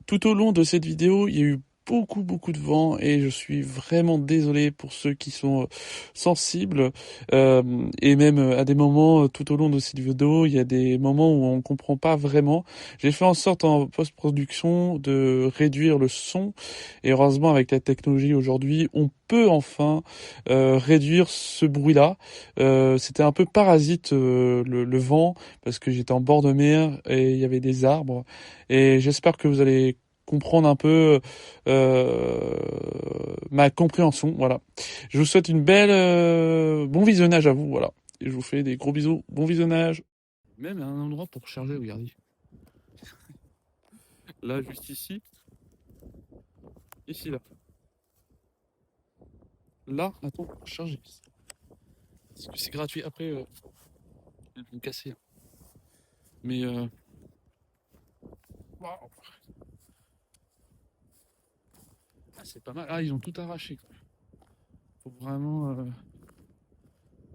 Tout au long de cette vidéo, il y a eu beaucoup de vent et je suis vraiment désolé pour ceux qui sont sensibles. Et même à des moments tout au long de cette vidéo, il y a des moments où on comprend pas vraiment. J'ai fait en sorte en post-production de réduire le son et heureusement avec la technologie aujourd'hui, on peut enfin réduire ce bruit-là. C'était un peu parasite le vent parce que j'étais en bord de mer et il y avait des arbres. Et j'espère que vous allez comprendre un peu ma compréhension. Voilà. Je vous souhaite une belle bon visionnage à vous. Voilà. Et je vous fais des gros bisous. Bon visionnage. Même un endroit pour charger, regardez. Là, juste ici. Ici, là. Là, attends, pour charger. Parce que c'est gratuit. Après, ils vont casser. Mais waouh. Ah, c'est pas mal. Ah, ils ont tout arraché. Faut vraiment.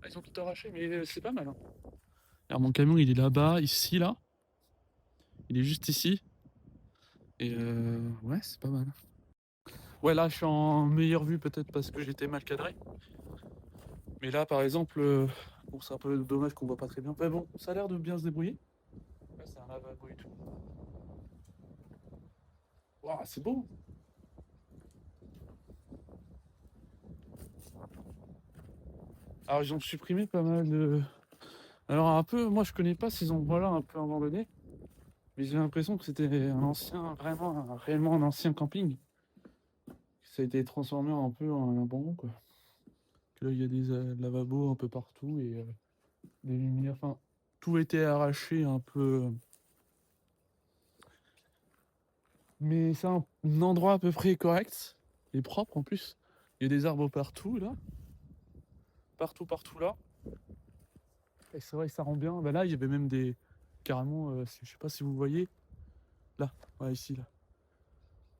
Ah, ils ont tout arraché, mais c'est pas mal. Hein. Alors, mon camion, il est là-bas, ici, là. Il est juste ici. Et ouais, c'est pas mal. Ouais, là, je suis en meilleure vue peut-être parce que j'étais mal cadré. Mais là, par exemple, bon, c'est un peu dommage qu'on voit pas très bien. Mais bon, ça a l'air de bien se débrouiller. Ouais, c'est un lavabo et tout. Waouh, c'est beau. Alors, ils ont supprimé pas mal de. Alors, un peu, moi, je connais pas ces endroits-là un peu abandonnés. Mais j'ai l'impression que c'était un ancien, vraiment, réellement un ancien camping. Ça a été transformé un peu en un abandon, quoi. Que là, il y a des lavabos un peu partout et des lumières. Enfin, tout était arraché un peu. Mais c'est un endroit à peu près correct et propre en plus. Il y a des arbres partout là. Partout là. Et c'est vrai que ça rend bien. Bah là, il y avait même des. Carrément, je sais pas si vous voyez. Là, ouais, ici, là.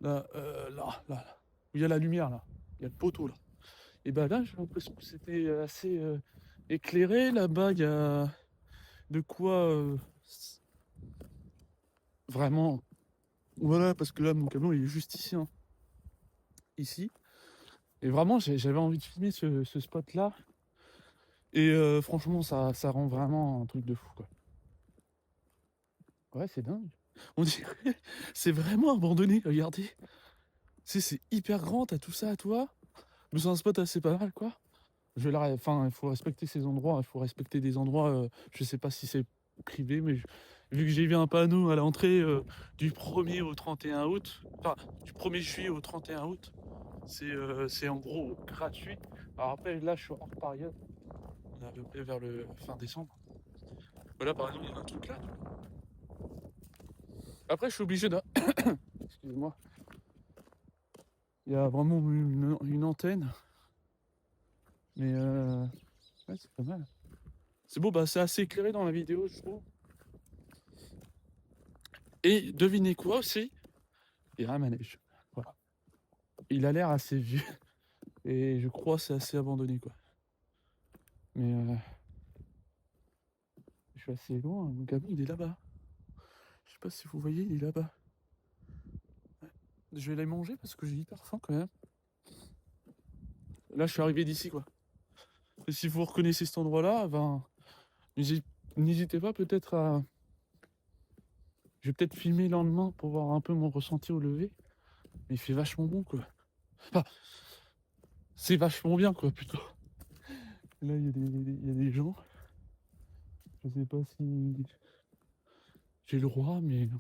Là. Où il y a la lumière là. Il y a le poteau là. Et bah là, j'ai l'impression que c'était assez éclairé. Là-bas, il y a de quoi vraiment. Voilà, parce que là, mon camion, il est juste ici. Hein. Ici. Et vraiment, j'avais envie de filmer ce spot-là. Et franchement, ça rend vraiment un truc de fou, quoi. Ouais, c'est dingue. On dirait, c'est vraiment abandonné, regardez. C'est hyper grand, t'as tout ça à toi. Mais c'est un spot assez pas mal, quoi. Enfin, il faut respecter ces endroits, il faut respecter des endroits, je sais pas si c'est privé, mais vu que j'ai vu un panneau à l'entrée du 1er au 31 août, enfin, du 1er juillet au 31 août, c'est en gros gratuit. Alors après, là, je suis hors période, on est à peu près vers le fin décembre. Voilà, par exemple, il y a un truc là. Après, je suis obligé de. Excusez-moi. Il y a vraiment une antenne. Mais ouais, c'est pas mal. C'est beau, bah c'est assez éclairé dans la vidéo, je trouve. Et devinez quoi aussi? Il y a un manège. Voilà. Il a l'air assez vieux. Et je crois que c'est assez abandonné, quoi. Mais je suis assez loin. Mon camion, il est là-bas. Je sais pas si vous voyez, il est là-bas. Ouais. Je vais aller manger parce que j'ai hyper faim quand même. Là, je suis arrivé d'ici, quoi. Et si vous reconnaissez cet endroit-là, ben, n'hésitez pas peut-être à. Je vais peut-être filmer le lendemain pour voir un peu mon ressenti au lever. Mais il fait vachement bon, quoi. Enfin, c'est vachement bien, quoi, plutôt. Là, il y a des gens. Je sais pas si j'ai le droit, mais.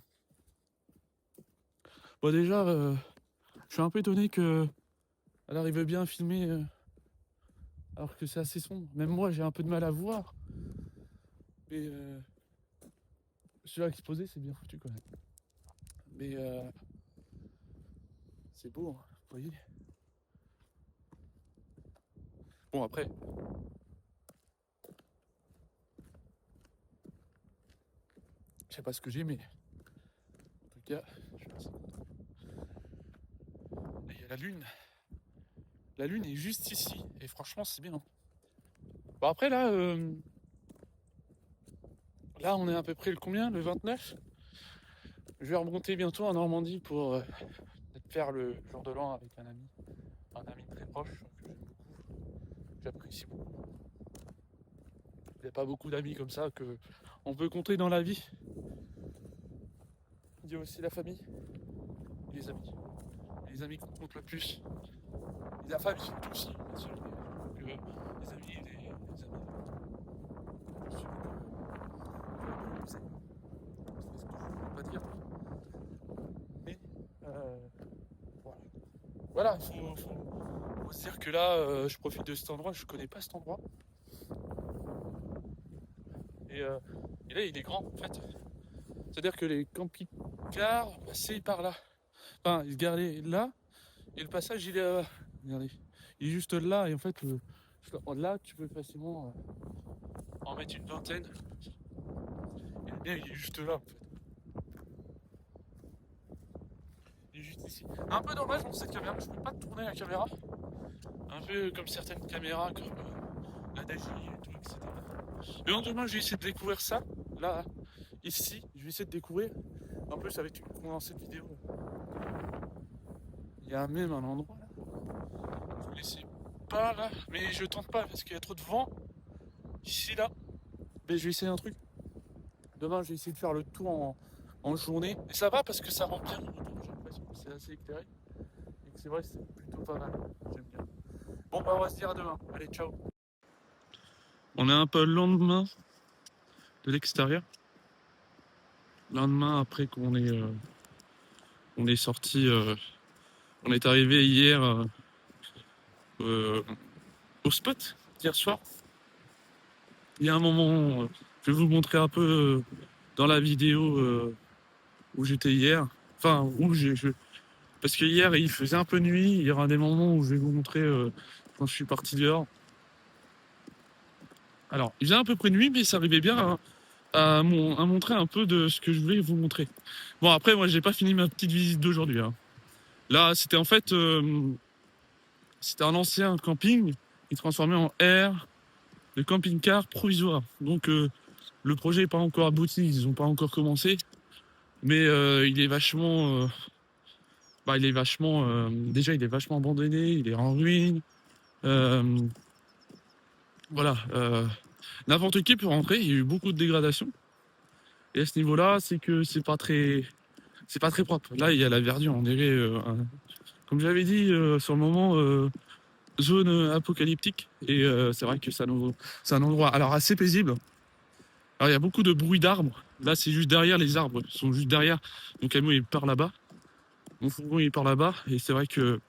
Bon, déjà, je suis un peu étonné que elle arrive bien à filmer alors que c'est assez sombre. Même moi, j'ai un peu de mal à voir. Mais celui-là exposé, c'est bien foutu quand même. Mais c'est beau, hein, vous voyez. Bon, après, je sais pas ce que j'ai, mais en tout cas, je suis assez content. Et il y a la lune. La lune est juste ici. Et franchement, c'est bien. Bon, après, là, là, on est à peu près le combien? Le 29? Je vais remonter bientôt en Normandie pour peut-être faire le jour de l'an avec un ami très proche que j'aime beaucoup, j'apprécie beaucoup. Il n'y a pas beaucoup d'amis comme ça que on peut compter dans la vie. Il y a aussi la famille et les amis. Les amis qu'on compte le plus. Et la famille aussi, bien sûr. Donc, les amis et les amis. Ceux que vous aimez. C'est ce que je ne veux pas dire. Mais voilà. Voilà, faut se dire que là, je profite de cet endroit, je connais pas cet endroit. Et, euh, et là, il est grand en fait. C'est-à-dire que les camping-cars passaient par là. Enfin, ils se garaient là, et le passage, il est regardez, il est juste là, et en fait, là, tu peux facilement en mettre une vingtaine. Et le mien, il est juste là en fait. Il est juste ici. Un peu dommage dans cette caméra, je peux pas tourner la caméra. Un peu comme certaines caméras, comme la DJI et tout, etc. Mais en demain, je vais essayer de découvrir ça. Là, ici, je vais essayer de découvrir. En plus, avec une condensée de vidéo. Il y a même un endroit là. Je ne connaissais pas là, mais je tente pas parce qu'il y a trop de vent. Ici, là. Mais je vais essayer un truc. Demain, je vais essayer de faire le tour en journée. Et ça va parce que ça rend bien le retour. J'ai l'impression que c'est assez éclairé. Et que c'est vrai, c'est plutôt pas mal. J'aime bien. Bon, bah, on va se dire à demain. Allez, ciao. On est un peu le lendemain de l'extérieur. Lendemain après on est sorti, on est arrivé hier euh, au spot, hier soir. Il y a un moment, je vais vous montrer un peu dans la vidéo où j'étais hier. Enfin, parce que hier il faisait un peu nuit. Il y aura des moments où je vais vous montrer quand je suis parti dehors. Alors, il faisait à peu près nuit, mais ça arrivait bien à montrer un peu de ce que je voulais vous montrer. Bon, après, moi, j'ai pas fini ma petite visite d'aujourd'hui, hein. Là, c'était en fait, c'était un ancien camping qui est transformé en aire de camping-car provisoire. Donc, le projet n'est pas encore abouti, ils n'ont pas encore commencé, mais il est vachement, déjà, il est vachement abandonné, il est en ruine. Euh, voilà, n'importe qui peut rentrer. Il y a eu beaucoup de dégradation. Et à ce niveau-là, c'est que c'est pas très propre. Là, il y a la verdure. On dirait, comme j'avais dit sur le moment, zone apocalyptique. Et c'est vrai que c'est un endroit alors assez paisible. Alors il y a beaucoup de bruit d'arbres. Là, c'est juste derrière, les arbres sont juste derrière. Mon camion il part là-bas. Mon fourgon il part là-bas. Et c'est vrai que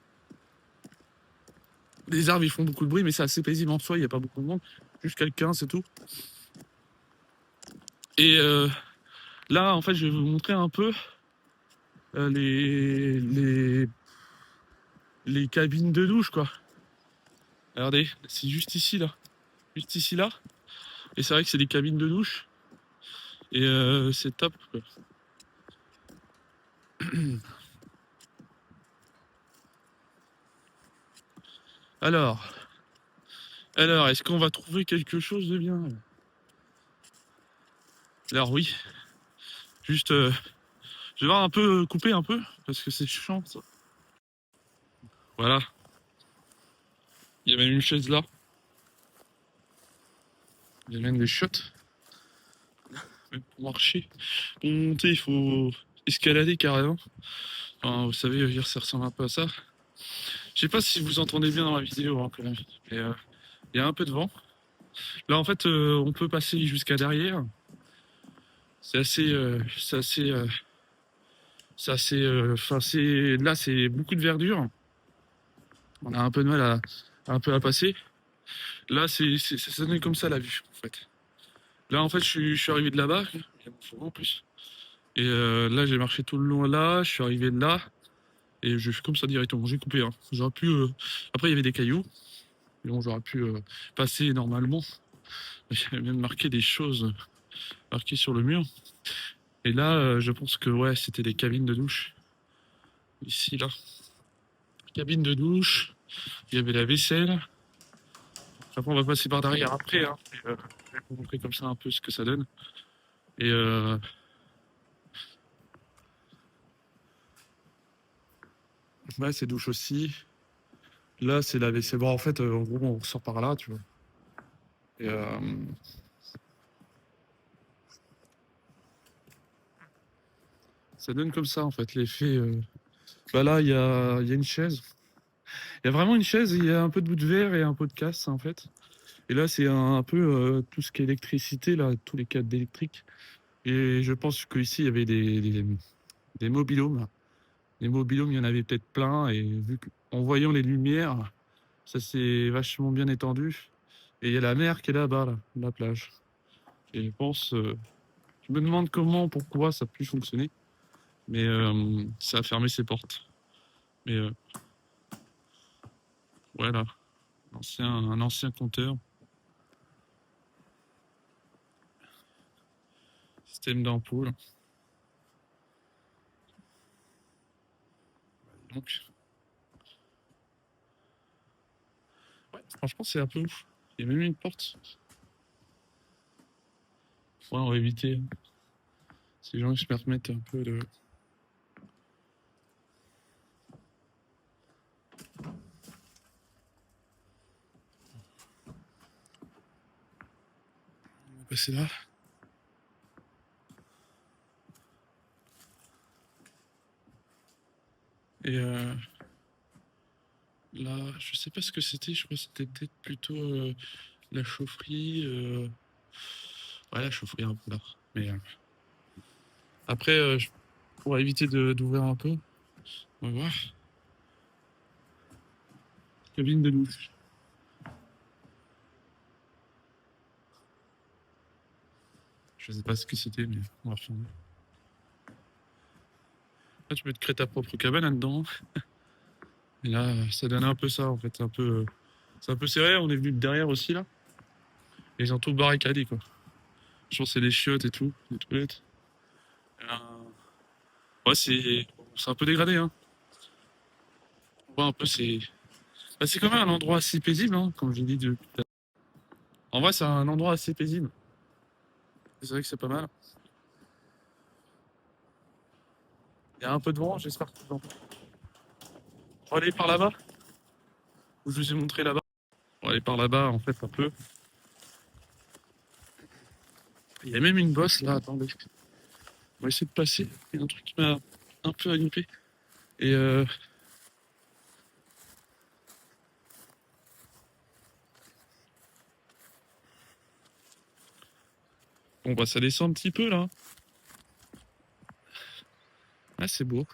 les arbres ils font beaucoup de bruit, mais c'est assez paisible en soi. Il n'y a pas beaucoup de monde. Juste quelqu'un, c'est tout. Et là, en fait, je vais vous montrer un peu euh, les, les, les cabines de douche, quoi. Regardez, c'est juste ici, là. Juste ici, là. Et c'est vrai que c'est des cabines de douche. Et c'est top, quoi. Alors, est-ce qu'on va trouver quelque chose de bien? Alors oui, juste, je vais voir un peu couper un peu, parce que c'est chiant, ça. Voilà, il y a même une chaise là. Il y a même des chiottes. Même pour marcher. Pour monter, il faut escalader carrément. Enfin, vous savez, hier, ça ressemble un peu à ça. Je sais pas si vous entendez bien dans la vidéo, hein, quand même. Mais il y a un peu de vent. Là, en fait, on peut passer jusqu'à derrière. C'est assez, enfin, là, c'est beaucoup de verdure. On a un peu de mal à passer. Là, ça donne comme ça la vue, en fait. Là, en fait, je suis arrivé de là-bas. Il y a mon fourgon en plus. Et là, j'ai marché tout le long là. Je suis arrivé de là. Et je fais comme ça directement. J'ai coupé, hein. J'aurais pu. Après, il y avait des cailloux. Donc, j'aurais pu passer normalement. J'avais même marqué des choses marquées sur le mur. Et là, je pense que ouais, c'était des cabines de douche. Ici, là. Cabine de douche. Il y avait la vaisselle. Après, on va passer par derrière après, hein. Et, je vais vous montrer comme ça un peu ce que ça donne. Et Ouais, c'est douche aussi. Là, c'est la WC. Bon, en fait, en gros, on ressort par là, tu vois. Et, ça donne comme ça, en fait, l'effet. Bah là, il y a une chaise. Il y a vraiment une chaise, il y a un peu de bout de verre et un peu de casse, en fait. Et là, c'est un peu tout ce qui est électricité, là, tous les câbles d'électrique. Et je pense qu'ici, il y avait des mobilhomes. Les mobilhomes, il y en avait peut-être plein. Et vu qu'en voyant les lumières, ça s'est vachement bien étendu. Et il y a la mer qui est là-bas, là, la plage. Et je pense, je me demande comment, pourquoi ça a pu fonctionner. Mais ça a fermé ses portes. Mais voilà, un ancien compteur, système d'ampoule. Donc, ouais, franchement, c'est un peu ouf. Il y a même une porte. Ouais, on va éviter. Si les gens ils se permettent un peu de. On va passer là. Et là, je sais pas ce que c'était. Je crois que c'était peut-être plutôt la chaufferie. Ouais, la chaufferie un peu là. Mais après, pour éviter d'ouvrir un peu, on va voir. Cabine de douche. Je sais pas ce que c'était, mais on va reprendre. Là, tu peux te créer ta propre cabane là-dedans. Et là, ça donne un peu ça, en fait. C'est un peu serré. On est venu de derrière aussi, là. Et ils ont tout barricadé, quoi. Je pense que c'est les chiottes et tout, les toilettes. Euh, Ouais, c'est un peu dégradé, hein. On voit un peu, c'est quand même un endroit assez paisible, hein, comme je l'ai dit depuis tout à l'heure. En vrai, c'est un endroit assez paisible. C'est vrai que c'est pas mal. Il y a un peu de vent, j'espère que non. On va aller par là-bas, où je vous ai montré là-bas. On va aller par là-bas, en fait, un peu. Il y a même une bosse, là, attendez. On va essayer de passer. Il y a un truc qui m'a un peu agrippé. Et bon, bah, ça descend un petit peu, là. Ah, c'est beau.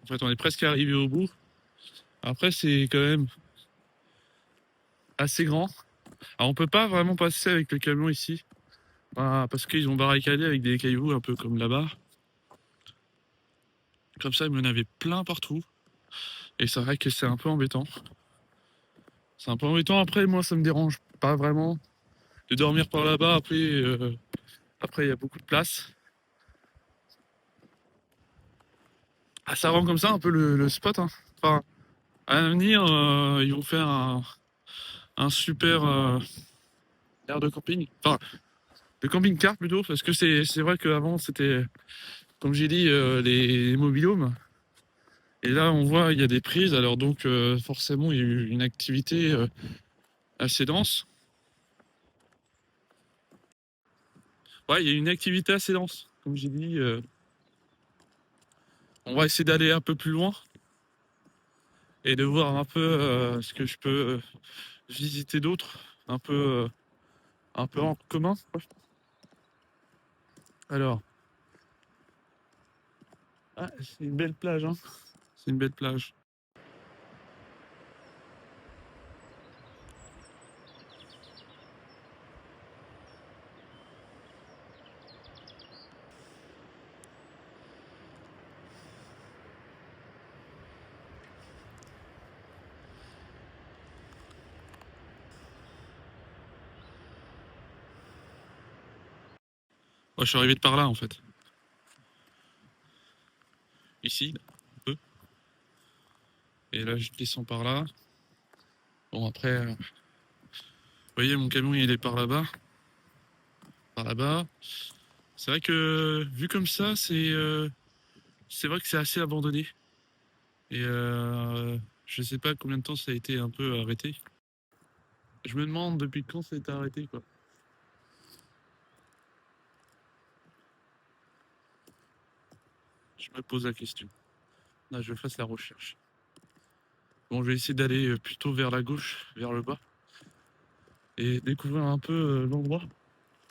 En fait, on est presque arrivé au bout. Après, c'est quand même assez grand. Alors, on peut pas vraiment passer avec le camion ici. Parce qu'ils ont barricadé avec des cailloux, un peu comme là-bas. Comme ça, il y en avait plein partout. Et c'est vrai que c'est un peu embêtant. C'est un peu embêtant. Après, moi, ça me dérange pas vraiment de dormir par là-bas. Après, il y a beaucoup de place. Ah, ça rend comme ça un peu le spot, hein. Enfin, à l'avenir, ils vont faire un super aire de camping. Enfin, de camping-car plutôt. Parce que c'est vrai qu'avant, c'était, comme j'ai dit, les mobilhomes. Et là, on voit, il y a des prises. Alors, donc, forcément, il y a eu une activité assez dense. Ouais, il y a une activité assez dense. Comme j'ai dit, on va essayer d'aller un peu plus loin et de voir un peu ce que je peux visiter d'autres, un peu en commun. Alors, ah, c'est une belle plage, hein. C'est une belle plage. je suis arrivé de par là en fait. Ici, un peu. Et là, je descends par là. Bon, après, vous voyez, mon camion, il est par là-bas. Par là-bas. C'est vrai que, vu comme ça, c'est vrai que c'est assez abandonné. Et je sais pas combien de temps ça a été un peu arrêté. Je me demande depuis quand ça a été arrêté, quoi. Je me pose la question. Là, je fasse la recherche. Bon, je vais essayer d'aller plutôt vers la gauche, vers le bas, et découvrir un peu l'endroit.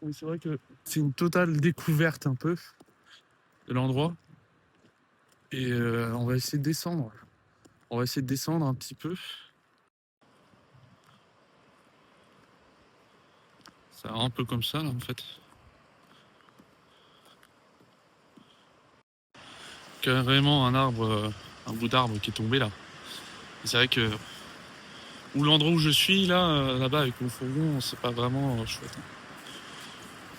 Oui, c'est vrai que c'est une totale découverte un peu de l'endroit. Et on va essayer de descendre. On va essayer de descendre un petit peu. Ça rend un peu comme ça, là, en fait. Carrément un arbre, un bout d'arbre qui est tombé là. Et c'est vrai que où l'endroit où je suis là, là-bas avec mon fourgon, c'est pas vraiment chouette.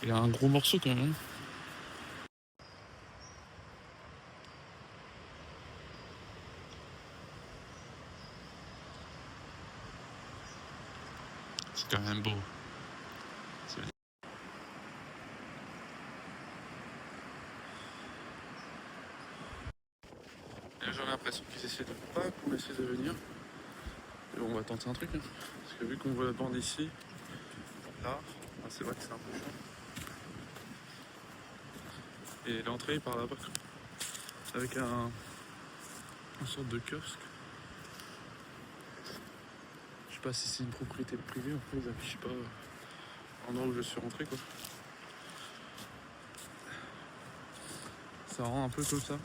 Il y a un gros morceau quand même. C'est quand même beau. J'ai l'impression qu'ils essaient de pas qu'on essaie de venir. Et bon, on va tenter un truc. Hein. Parce que vu qu'on voit la bande ici, là, c'est vrai que c'est un peu chiant. Et l'entrée est par là-bas. Avec une sorte de kiosque. Je sais pas si c'est une propriété privée, en fait, ils affichent pas l'endroit où je suis rentré, quoi. Ça rend un peu comme ça.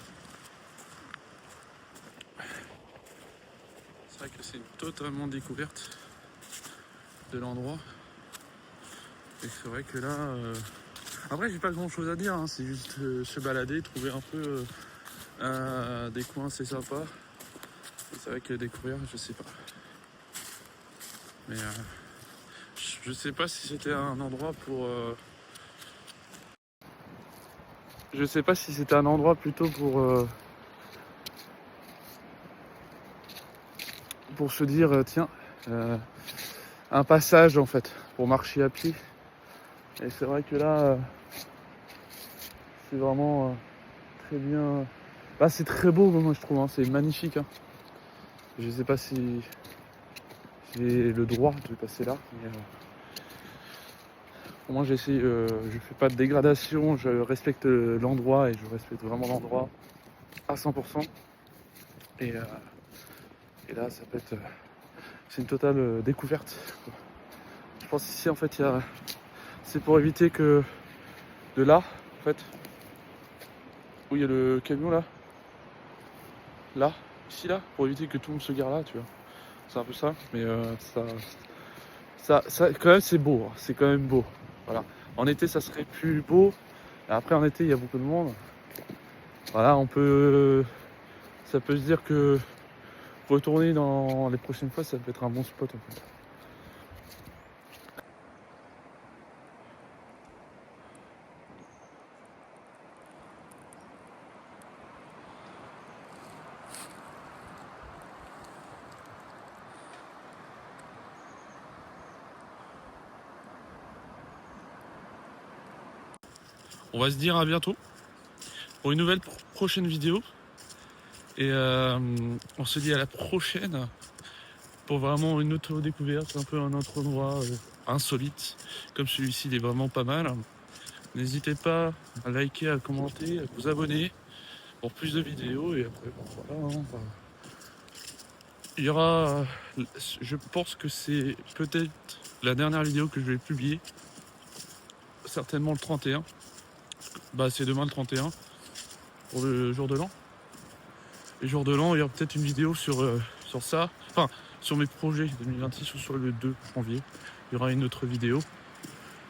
C'est vrai que c'est une totalement découverte de l'endroit. Et c'est vrai que là... Après, j'ai pas grand chose à dire, hein. C'est juste se balader, trouver un peu des coins assez sympas. Et c'est vrai que découvrir, je sais pas. Mais je sais pas si c'était un endroit pour... Je sais pas si c'était un endroit plutôt pour se dire, tiens, un passage en fait, pour marcher à pied. Et c'est vrai que là, c'est vraiment très bien. Bah, c'est très beau, moi je trouve, hein. C'est magnifique. Hein. Je sais pas si j'ai le droit de passer là, mais pour moi j'essaie, je fais pas de dégradation, je respecte l'endroit et je respecte vraiment l'endroit à 100%. Et là, ça peut être, c'est une totale découverte. Je pense ici en fait, c'est pour éviter que de là, en fait, où il y a le camion là, ici là, pour éviter que tout le monde se gare là, tu vois. C'est un peu ça, mais ça quand même c'est beau, hein. C'est quand même beau. Voilà. En été ça serait plus beau. Et après en été il y a beaucoup de monde. Voilà, ça peut se dire que retourner dans les prochaines fois, ça peut être un bon spot en fait. On va se dire à bientôt pour une nouvelle prochaine vidéo. Et on se dit à la prochaine pour vraiment une autre découverte, un peu un autre endroit insolite. Comme celui-ci, il est vraiment pas mal. N'hésitez pas à liker, à commenter, à vous abonner pour plus de vidéos. Et après, voilà, hein, il y aura... Je pense que c'est peut-être la dernière vidéo que je vais publier. Certainement le 31. Bah c'est demain le 31 pour le jour de l'an. Le jour de l'an, il y aura peut-être une vidéo sur ça. Enfin, sur mes projets 2026 ou sur le 2 janvier. Il y aura une autre vidéo.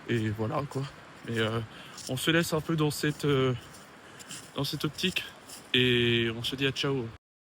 Et voilà quoi. Et on se laisse un peu dans cette optique. Et on se dit à ciao.